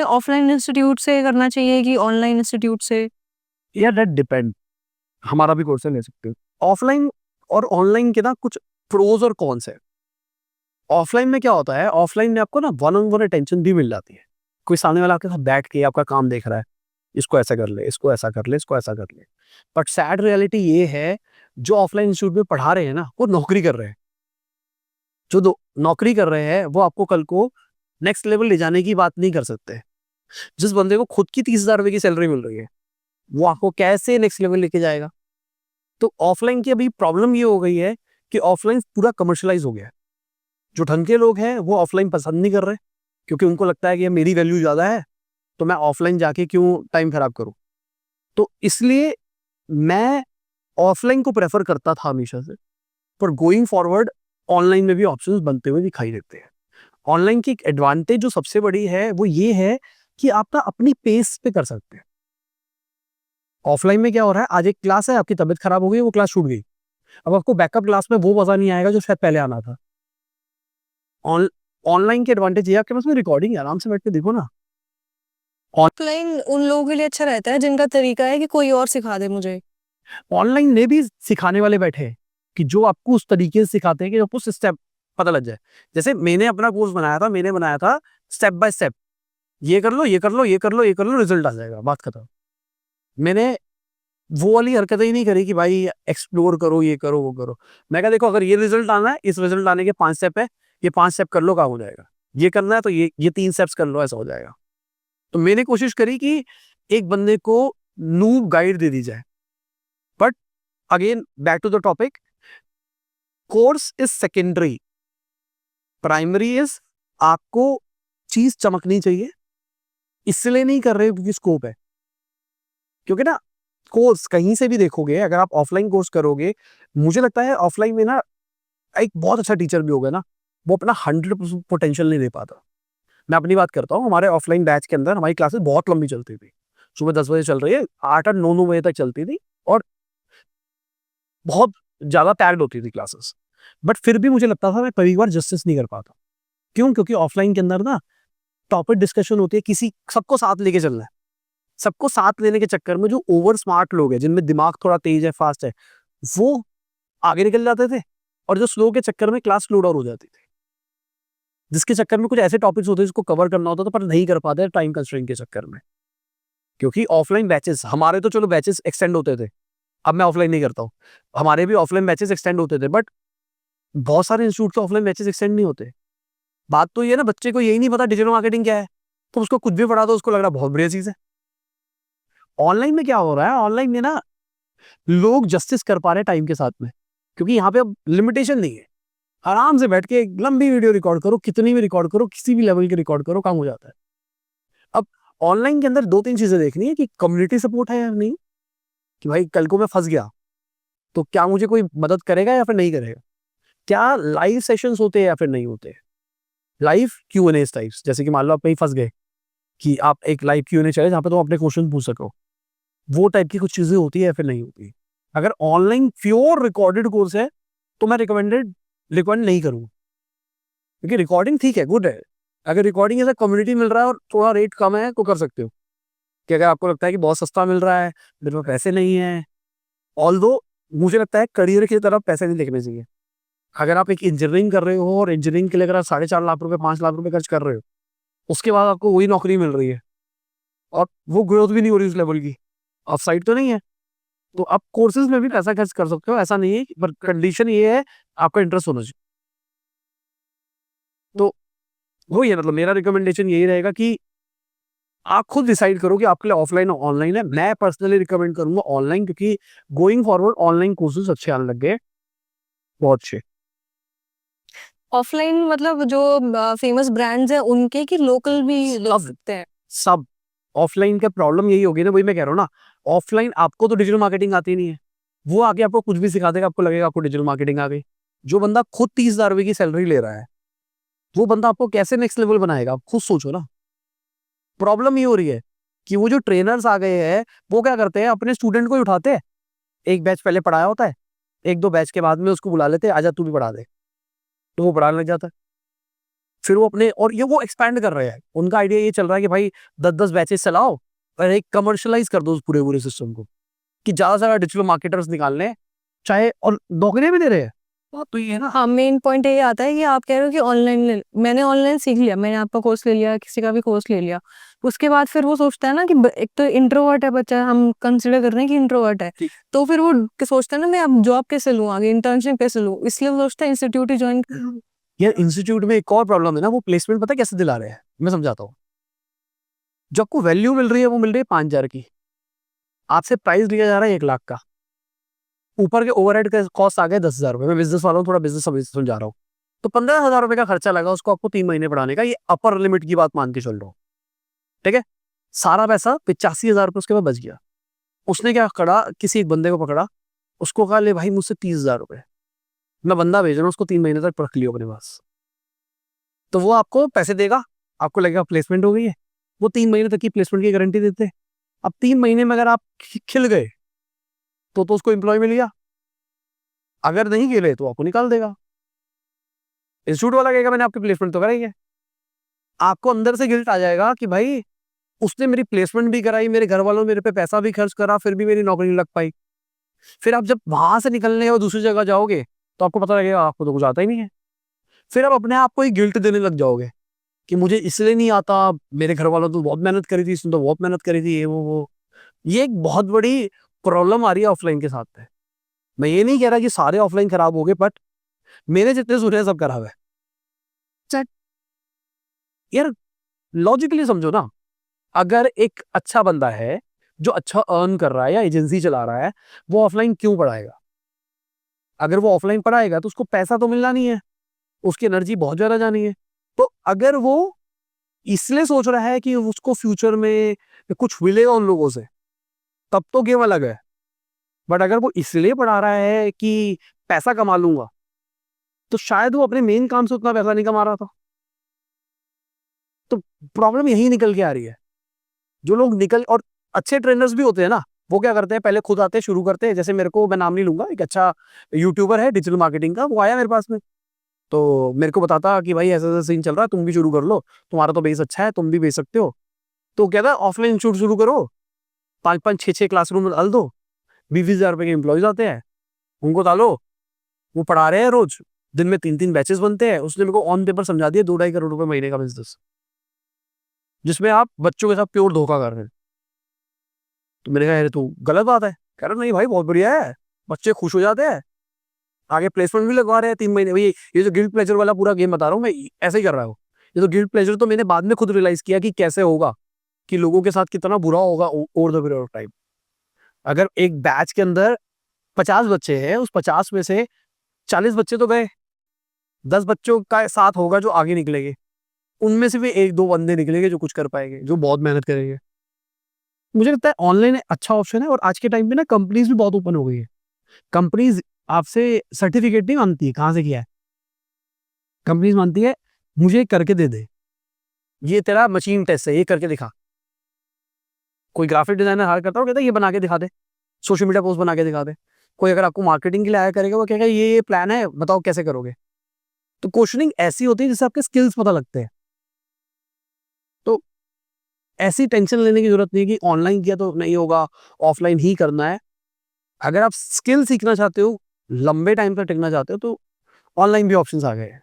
Offline institute से करना चाहिए कि ऑनलाइन इंस्टीट्यूट से? या दैट डिपेंड, हमारा भी कोर्स ले सकते हो। ऑफलाइन और ऑनलाइन के ना कुछ प्रोज और कॉन्स है। ऑफलाइन में क्या होता है, ऑफलाइन में आपको ना वन ऑन वन अटेंशन भी मिल जाती है। कोई सामने वाला आपके साथ बैठ के आपका काम देख रहा है, इसको ऐसा कर ले, इसको ऐसा कर ले, इसको ऐसा कर ले। बट सैड रियलिटी ये है, जो ऑफलाइन इंस्टीट्यूट में पढ़ा रहे हैं ना, वो नौकरी कर रहे हैं। जो नौकरी कर रहे हैं वो आपको कल को नेक्स्ट लेवल ले जाने की बात नहीं कर सकते। जिस बंदे को खुद की 30,000 रुपए की सैलरी मिल रही है, वो आपको कैसे नेक्स्ट लेवल लेके जाएगा? तो ऑफलाइन की अभी प्रॉब्लम ये हो गई है कि ऑफलाइन पूरा कमर्शलाइज हो गया है। जो ढंग के लोग हैं वो ऑफलाइन पसंद नहीं कर रहे, क्योंकि उनको लगता है कि मेरी वैल्यू ज्यादा है, तो मैं ऑफलाइन जाके क्यों टाइम खराब करूं। तो इसलिए मैं ऑफलाइन को प्रेफर करता था हमेशा से, पर गोइंग फॉरवर्ड ऑनलाइन में भी ऑप्शंस बनते हुए दिखाई देते हैं। ऑनलाइन की एक एडवांटेज जो सबसे बड़ी है वो ये है कि आप ना अपनी पेस पे कर सकते हैं। ऑफलाइन में क्या हो रहा है, आज एक क्लास है, आपकी तबीयत खराब हो गई, वो क्लास छूट गई, अब आपको बैकअप क्लास में वो मजा नहीं आएगा जो शायद पहले आना था। ऑनलाइन के एडवांटेज ये है, आपके पास में रिकॉर्डिंग है, आराम से बैठ के देखो ना। ऑफलाइन उन लोगों के लिए अच्छा रहता है जिनका तरीका है कि कोई और सिखा दे मुझे। ऑनलाइन में भी सिखाने वाले बैठे हैं कि जो आपको उस तरीके से सिखाते हैं कि आपको स्टेप पता लग जाए। जैसे मैंने अपना कोर्स बनाया था, मैंने बनाया था स्टेप बाय स्टेप, ये कर लो, ये कर लो, ये कर लो, ये कर लो, रिजल्ट आ जाएगा, बात खत्म। मैंने वो वाली हरकतें ही नहीं करी कि भाई एक्सप्लोर करो, ये करो, वो करो। मैं कहा देखो, अगर ये रिजल्ट आना है, इस रिजल्ट आने के 5 स्टेप है, ये 5 स्टेप कर लो, काम हो जाएगा। ये करना है तो ये 3 स्टेप्स कर लो, ऐसा हो जाएगा। तो मैंने कोशिश करी कि एक बंदे को नूब गाइड दे दी जाए। But again back to the topic, course is secondary, primary is आपको चीज चमकनी चाहिए। इसलिए नहीं कर रहे हो क्योंकि स्कोप है, क्योंकि ना कोर्स कहीं से भी देखोगे, अगर आप ऑफलाइन कोर्स करोगे, मुझे लगता है ऑफलाइन में ना एक बहुत अच्छा टीचर भी होगा ना, वो अपना 100% पोटेंशियल नहीं दे पाता। मैं अपनी बात करता हूँ, हमारे ऑफलाइन बैच के अंदर हमारी क्लासेस बहुत लंबी चलती थी। सुबह 10 बजे चल रही है, 8 9 बजे तक चलती थी, और बहुत ज्यादा पैक्ड होती थी क्लासेस। बट फिर भी मुझे लगता था मैं कई बार जस्टिस नहीं कर पाता। क्यों? क्योंकि ऑफलाइन के अंदर ना टॉपिक डिस्कशन होती है, किसी सबको साथ लेके चलना है। सबको साथ लेने के चक्कर में जो ओवर स्मार्ट लोग हैं, जिनमें दिमाग थोड़ा तेज है, फास्ट है, वो आगे निकल जाते थे, और जो स्लो के चक्कर में क्लास स्लो डाउन हो जाती थी, जिसके चक्कर में कुछ ऐसे टॉपिक्स होते हैं जिसको कवर करना होता था पर नहीं कर पाते टाइम कंस्ट्रेंट के चक्कर में। क्योंकि ऑफलाइन बैचेस, हमारे तो चलो बैचेस एक्सटेंड होते थे, अब मैं ऑफलाइन नहीं करता हूँ, हमारे भी ऑफलाइन बैचेस एक्सटेंड होते थे, बट बहुत सारे इंस्टीट्यूट के ऑफलाइन बैचेस एक्सटेंड नहीं होते। बात तो ये ना, बच्चे को यही नहीं पता डिजिटल मार्केटिंग क्या है, तो उसको कुछ भी पढ़ा दो, उसको लग रहा बहुत बढ़िया चीज है। ऑनलाइन में क्या हो रहा है, ऑनलाइन में ना लोग जस्टिस कर पा रहे हैं टाइम के साथ में, क्योंकि यहाँ पे अब लिमिटेशन नहीं है। आराम से बैठ के एक लंबी वीडियो रिकॉर्ड करो, कितनी भी रिकॉर्ड करो, किसी भी लेवल की रिकॉर्ड करो, काम हो जाता है। अब ऑनलाइन के अंदर 2-3 चीजें देखनी है कि कम्युनिटी सपोर्ट है या नहीं, कि भाई कल को मैं फंस गया तो क्या मुझे कोई मदद करेगा या फिर नहीं करेगा। क्या लाइव सेशंस होते हैं या फिर नहीं होते, लाइव Q&A टाइप्स, जैसे कि मान लो आप कहीं फंस गए, कि आप एक लाइव Q&A चले जहाँ पे तुम अपने क्वेश्चन पूछ सको, वो टाइप की कुछ चीजें होती है या फिर नहीं होती। अगर ऑनलाइन प्योर रिकॉर्डेड कोर्स है तो मैं रिकमेंड नहीं करूंगा, क्योंकि रिकॉर्डिंग ठीक है, गुड है। अगर रिकॉर्डिंग ऐसा कम्युनिटी मिल रहा है और थोड़ा रेट कम है तो कर सकते हो, कि अगर आपको लगता है कि बहुत सस्ता मिल रहा है, मेरे पास पैसे नहीं है। ऑल्दो मुझे लगता है करियर की तरफ पैसे नहीं देखने चाहिए। अगर आप एक इंजीनियरिंग कर रहे हो और इंजीनियरिंग के लिए अगर आप 4.5 लाख रुपए 5 लाख रुपए खर्च कर रहे हो, उसके बाद आपको वही नौकरी मिल रही है और वो ग्रोथ भी नहीं हो रही उस लेवल की, ऑफ साइड तो नहीं है, तो आप कोर्सेज में भी पैसा खर्च कर सकते हो, ऐसा नहीं है। पर कंडीशन ये है, आपका इंटरेस्ट होना चाहिए। तो वो ये, मतलब मेरा रिकमेंडेशन यही रहेगा कि आप खुद डिसाइड करो कि आपके लिए ऑफलाइन और ऑनलाइन है। मैं पर्सनली रिकमेंड करूंगा ऑनलाइन, क्योंकि गोइंग फॉरवर्ड ऑनलाइन कोर्सेज अच्छे आने लग गए, बहुत अच्छे। ऑफलाइन मतलब जो फेमस ब्रांड्स हैं उनके, कि लोकल भी लोग सब सकते हैं? सब ऑफलाइन का प्रॉब्लम यही होगी ना, वही मैं कह रहा हूँ ना। ऑफलाइन आपको तो डिजिटल मार्केटिंग आती नहीं है, वो आके आपको कुछ भी सिखा देगा, आपको लगेगा आपको डिजिटल मार्केटिंग आ गई। जो बंदा खुद 30,000 रुपए की सैलरी ले रहा है, वो बंदा आपको कैसे नेक्स्ट लेवल बनाएगा, आप खुद सोचो ना। प्रॉब्लम ये हो रही है कि वो जो ट्रेनर्स आ गए हैं, वो क्या करते हैं, अपने स्टूडेंट को ही उठाते हैं। एक बैच पहले पढ़ाया होता है, 1-2 बैच के बाद में उसको बुला लेते हैं, आजा तू भी पढ़ा दे, तो वो पढ़ाने लग जाता है। फिर वो अपने और ये वो एक्सपैंड कर रहे हैं, उनका आइडिया ये चल रहा है कि भाई 10-10 बैचेस चलाओ और एक कमर्शियलाइज कर दो उस पूरे सिस्टम को, कि ज्यादा से ज्यादा डिजिटल मार्केटर्स निकालने, चाहे और नौकरियां भी दे रहे हैं। बात तो ये है ना। हाँ, मेन पॉइंट ये आता है कि आप कह रहे हो कि ऑनलाइन मैंने ऑनलाइन सीख लिया, मैंने आपका कोर्स ले लिया, किसी का भी कोर्स ले लिया, उसके बाद फिर वो सोचता है ना कि एक तो इंट्रोवर्ट है बच्चा, हम कंसिडर कर रहे हैं कि इंट्रोवर्ट है, ठीक। तो फिर वो सोचता है ना मैं अब जॉब कैसे लूँ, आगे इंटर्नशिप कैसे लूँ, इसलिए वो सोचता है इंस्टीट्यूट ही ज्वाइन। यार इंस्टीट्यूट में एक और प्रॉब्लम है ना, वो प्लेसमेंट पता है कैसे दिला रहे हैं, मैं समझाता हूँ। जो आपको वैल्यू मिल रही है वो मिल रही है 5,000 की, आपसे प्राइस लिया जा रहा है 1 लाख का, ऊपर के ओवरहेड का कॉस्ट आ गया 10,000 रुपए। मैं बिजनेस वाला हूँ, थोड़ा बिजनेस समझा रहा हूँ। तो 15,000 रुपए का खर्चा लगा उसको आपको 3 महीने पढ़ाने का, ये अपर लिमिट की बात मान के चल रहा हूँ, ठीक है। सारा पैसा 85,000 रुपए उसके बाद बच गया। उसने क्या करा, किसी एक बंदे को पकड़ा, उसको कहा ले भाई मुझसे 30,000 रुपए मैं बंदा भेज रहा हूँ, उसको 3 महीने तक रख लियो अपने पास। तो वो आपको पैसे देगा, आपको लगेगा प्लेसमेंट हो गई है, वो 3 महीने तक की प्लेसमेंट की गारंटी देते हैं। अब 3 महीने में अगर आप खिल गए तो उसको एम्प्लॉय मिल गया, अगर नहीं खिले तो आपको निकाल देगा। इंस्टीट्यूट वाला कहेगा मैंने आपकी प्लेसमेंट तो कराई है। आपको अंदर से गिल्ट आ जाएगा कि भाई उसने मेरी प्लेसमेंट भी कराई, मेरे घर वालों ने मेरे पे पैसा भी खर्च करा, फिर भी मेरी नौकरी नहीं लग पाई। फिर आप जब वहां से निकलने और दूसरी जगह जाओगे तो आपको पता लगेगा आपको तो कुछ आता ही नहीं है। फिर आप अपने आप को ही गिल्ट देने लग जाओगे कि मुझे इसलिए नहीं आता, मेरे घर वालों तो बहुत मेहनत करी थी, इसने तो बहुत मेहनत करी थी, ये वो। ये एक बहुत बड़ी प्रॉब्लम आ रही है ऑफलाइन के साथ में। मैं ये नहीं कह रहा कि सारे ऑफलाइन खराब हो गए, बट मेरे जितने सुने हैं सब खराब है। यार लॉजिकली समझो ना, अगर एक अच्छा बंदा है जो अच्छा अर्न कर रहा है या एजेंसी चला रहा है, वो ऑफलाइन क्यों पढ़ाएगा? अगर वो ऑफलाइन पढ़ाएगा तो उसको पैसा तो मिलना नहीं है, उसकी एनर्जी बहुत ज्यादा जानी है। तो अगर वो इसलिए सोच रहा है कि उसको फ्यूचर में कुछ मिलेगा उन लोगों से, तब तो गेम अलग है। बट अगर वो इसलिए पढ़ा रहा है कि पैसा कमा लूंगा, तो शायद वो अपने मेन काम से उतना पैसा नहीं कमा रहा था। तो प्रॉब्लम यही निकल के आ रही है। जो लोग निकल और अच्छे ट्रेनर्स भी होते हैं ना, वो क्या करते हैं, पहले खुद आते हैं, शुरू करते हैं। जैसे मेरे को, मैं नाम नहीं लूंगा, एक अच्छा यूट्यूबर है डिजिटल मार्केटिंग का, वो आया मेरे पास में, तो मेरे को बताता कि भाई ऐसा ऐसा सीन चल रहा है, तुम भी शुरू कर लो, तुम्हारा तो बेस अच्छा है, तुम भी बेच सकते हो। तो कहता है ऑफलाइन इंस्टीट्यूट शुरू करो, 5-5, 6-6 क्लासरूम डाल दो, 20,000 रुपए के एम्प्लॉयज आते हैं, उनको डालो, वो पढ़ा रहे हैं रोज, दिन में 3-3 बैचेस बनते हैं। उसने मेरे को ऑन पेपर समझा दिया 2-2.5 करोड़ रुपए महीने का बिजनेस, जिसमें आप बच्चों के साथ प्योर धोखा कर रहे हैं। तो मैंने कहा यार तो गलत बात है। कह रहा नहीं भाई बहुत बढ़िया है, बच्चे खुश हो जाते हैं, आगे प्लेसमेंट भी लगवा रहे हैं 3 महीने। भाई ये जो गिल्ड प्लेजर वाला पूरा गेम बता रहा हूँ मैं, ऐसे ही कर रहा हूँ। ये तो गिल्ड प्लेजर तो मैंने बाद में खुद रियलाइज किया कि कैसे होगा, कि लोगों के साथ कितना बुरा होगा over the period of time. अगर एक बैच के अंदर 50 बच्चे हैं, उस 50 में से 40 बच्चे तो गए, 10 बच्चों का साथ होगा जो आगे निकलेंगे, उनमें से भी 1-2 बंदे निकलेंगे जो कुछ कर पाएंगे, जो बहुत मेहनत करेंगे। मुझे लगता है ऑनलाइन अच्छा ऑप्शन है। और आज के टाइम पे ना कंपनीज भी बहुत ओपन हो गई है। कंपनीज आपसे सर्टिफिकेट नहीं मांगती है कहाँ से किया है, कंपनीज मानती है मुझे करके दे दे, ये तेरा मशीन टेस्ट है, ये करके दिखा। कोई ग्राफिक डिजाइनर हायर करता है, वो कहता है ये बना के दिखा दे, सोशल मीडिया पोस्ट बना के दिखा दे। कोई अगर आपको मार्केटिंग के लिए हायर करेगा, वो कहेगा ये प्लान है, बताओ कैसे करोगे। तो क्वेश्चनिंग ऐसी होती है जिससे आपके स्किल्स पता लगते हैं। तो ऐसी टेंशन लेने की जरूरत नहीं है कि ऑनलाइन किया तो नहीं होगा, ऑफलाइन ही करना है। अगर आप स्किल सीखना चाहते हो, लंबे टाइम तक टिकना चाहते हो, तो ऑनलाइन भी ऑप्शंस आ गए हैं।